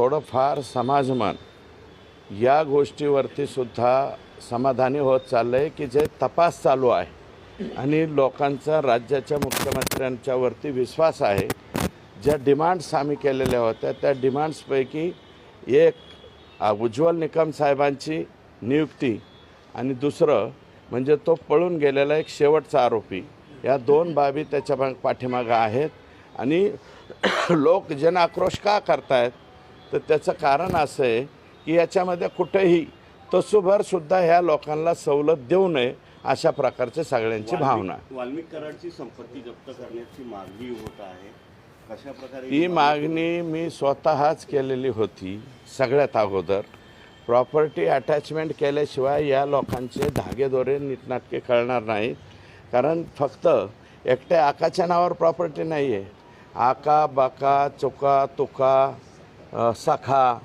थोडंफार समाजमन या गोष्टीवरती सुद्धा समाधानी होत चाललं आहे की जे तपास चालू आहे आणि लोकांचा राज्याच्या मुख्यमंत्र्यांच्यावरती विश्वास आहे। ज्या डिमांड्स आम्ही केलेल्या होत्या त्या डिमांड्सपैकी एक उज्ज्वल निकम साहेबांची नियुक्ती आणि दुसरं म्हणजे तो पळून गेलेला एक शेवटचा आरोपी, या दोन बाबी त्याच्या पाठीमागं आहेत। आणि लोक जन आक्रोश का करतायत तर त्याचं कारण असं आहे की याच्यामध्ये कुठेही तसूभरसुद्धा ह्या लोकांना सवलत देऊ नये अशा प्रकारचे सगळ्यांची भावना। वाल्मिक कराडची संपत्ती जप्त करण्याची मागणी होत आहे, कशा प्रकारे ही मागणी मी स्वतःच केलेली होती। सगळ्यात अगोदर प्रॉपर्टी अटॅचमेंट केल्याशिवाय या लोकांचे धागेदोरे नीटनाटके कळणार नाहीत। कारण फक्त एकट्या आकाच्या नावावर प्रॉपर्टी नाही आहे, आका बाका चोका तुका सखा